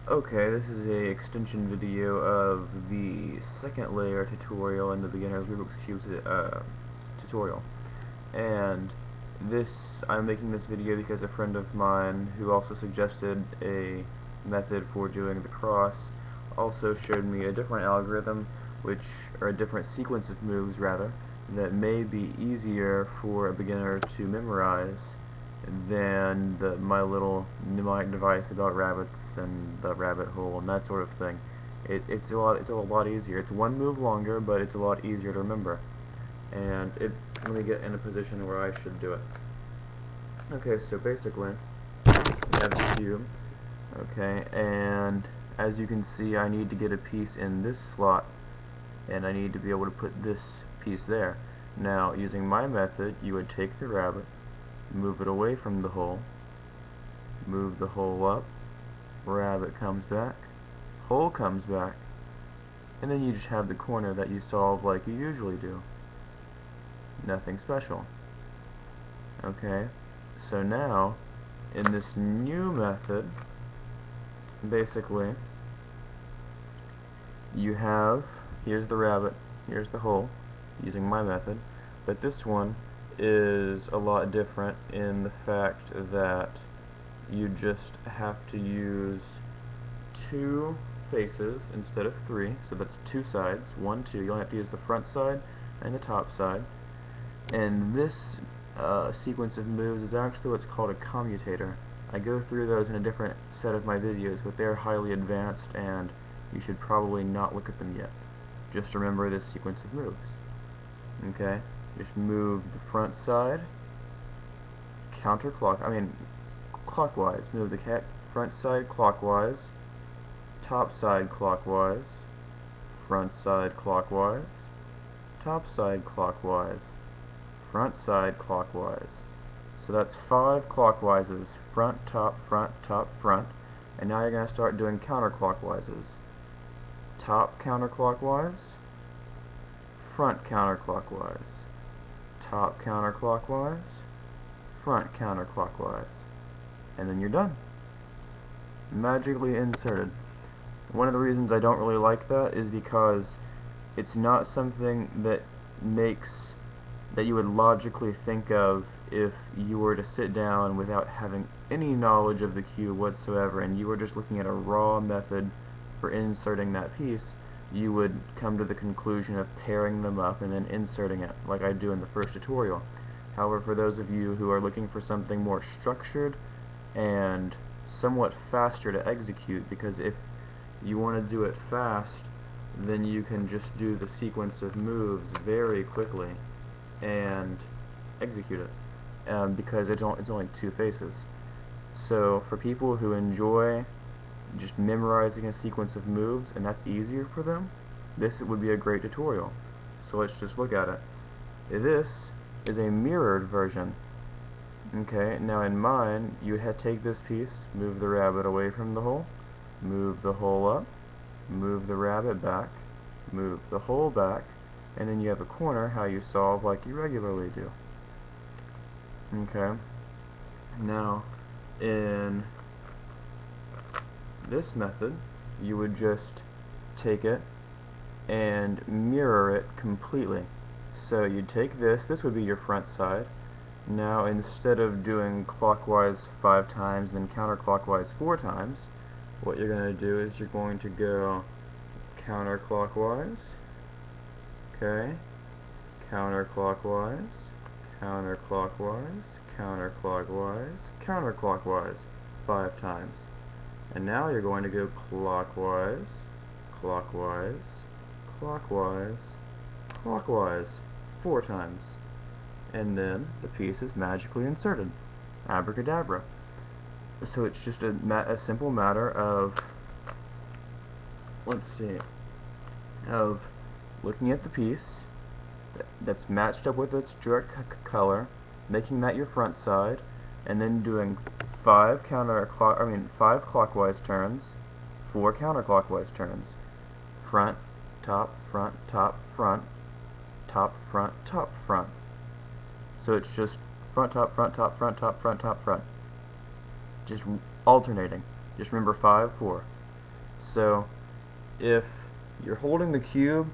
Okay, this is a extension video of the second layer tutorial in the beginner's Rubik's Cube tutorial. And I'm making this video because a friend of mine who also suggested a method for doing the cross also showed me a different algorithm, or a different sequence of moves rather, that may be easier for a beginner to memorize than my little mnemonic device about rabbits and the rabbit hole and that sort of thing. It's a lot easier. It's one move longer, but it's a lot easier to remember. And let me get in a position where I should do it. Okay, so basically, we have the cube. Okay, and as you can see, I need to get a piece in this slot, and I need to be able to put this piece there. Now, using my method, you would take the rabbit, move it away from the hole, move the hole up, rabbit comes back, hole comes back, and then you just have the corner that you solve like you usually do. Nothing special. Okay, so now in this new method, basically you have, here's the rabbit, here's the hole, using my method, but this one is a lot different in the fact that you just have to use 2 faces instead of 3, so that's 2 sides, 1, 2, you only have to use the front side and the top side, and this sequence of moves is actually what's called a commutator. I go through those in a different set of my videos, but they're highly advanced and you should probably not look at them yet. Just remember this sequence of moves. Okay? Just move the front side clockwise. Move the front side clockwise, top side clockwise, front side clockwise, top side clockwise, front side clockwise. So that's 5 clockwizes, front, top, front, and now you're going to start doing counterclockwizes. Top counterclockwise, front counterclockwise, top counterclockwise, front counterclockwise, and then you're done. Magically inserted. One of the reasons I don't really like that is because it's not something that you would logically think of if you were to sit down without having any knowledge of the cube whatsoever and you were just looking at a raw method for inserting that piece. You would come to the conclusion of pairing them up and then inserting it like I do in the first tutorial. However, for those of you who are looking for something more structured and somewhat faster to execute, because if you want to do it fast, then you can just do the sequence of moves very quickly and execute it, because it's only 2 faces. So for people who enjoy just memorizing a sequence of moves and that's easier for them, this would be a great tutorial. So let's just look at it. This is a mirrored version. Okay, now in mine, you take this piece, move the rabbit away from the hole, move the hole up, move the rabbit back, move the hole back, and then you have a corner how you solve like you regularly do. Okay, now in this method, you would just take it and mirror it completely. So you'd take this would be your front side. Now instead of doing clockwise 5 times and then counterclockwise 4 times, what you're going to do is you're going to go counterclockwise, okay, counterclockwise, counterclockwise, counterclockwise, counterclockwise 5 times. And now you're going to go clockwise, clockwise, clockwise, clockwise 4 times. And then the piece is magically inserted. Abracadabra. So it's just a simple matter of, of looking at the piece that's matched up with its direct color, making that your front side, and then doing 5 clockwise turns, 4 counterclockwise turns. Front, top, front, top, front, top, front, top, front. So it's just front, top, front, top, front, top, front, top, front. Just alternating. Just remember 5, 4. So if you're holding the cube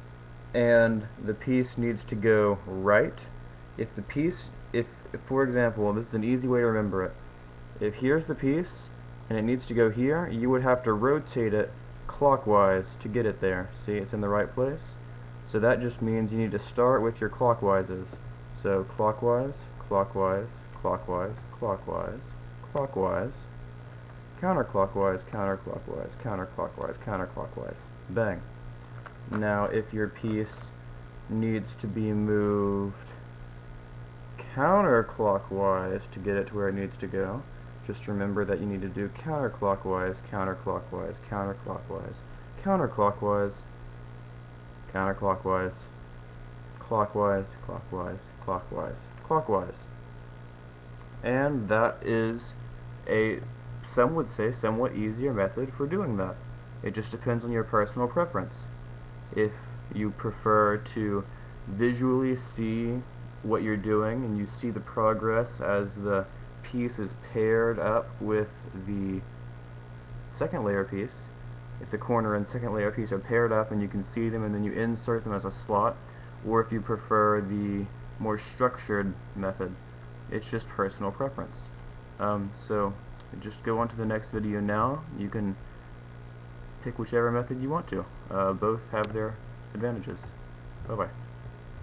and the piece needs to go right, if the piece, if for example, this is an easy way to remember it. If here's the piece and it needs to go here, you would have to rotate it clockwise to get it there. See, it's in the right place. So that just means you need to start with your clockwise. So clockwise, clockwise, clockwise, clockwise, clockwise, counterclockwise, counterclockwise, counterclockwise, counterclockwise. Bang. Now if your piece needs to be moved counterclockwise to get it to where it needs to go, just remember that you need to do counterclockwise, counterclockwise, counterclockwise, counterclockwise, counterclockwise, clockwise, clockwise, clockwise, clockwise. And that is a, some would say, somewhat easier method for doing that. It just depends on your personal preference. If you prefer to visually see what you're doing and you see the progress as the piece is paired up with the second layer piece, if the corner and second layer piece are paired up and you can see them and then you insert them as a slot, or if you prefer the more structured method, it's just personal preference. So just go on to the next video now. You can pick whichever method you want to. Both have their advantages. Bye-bye.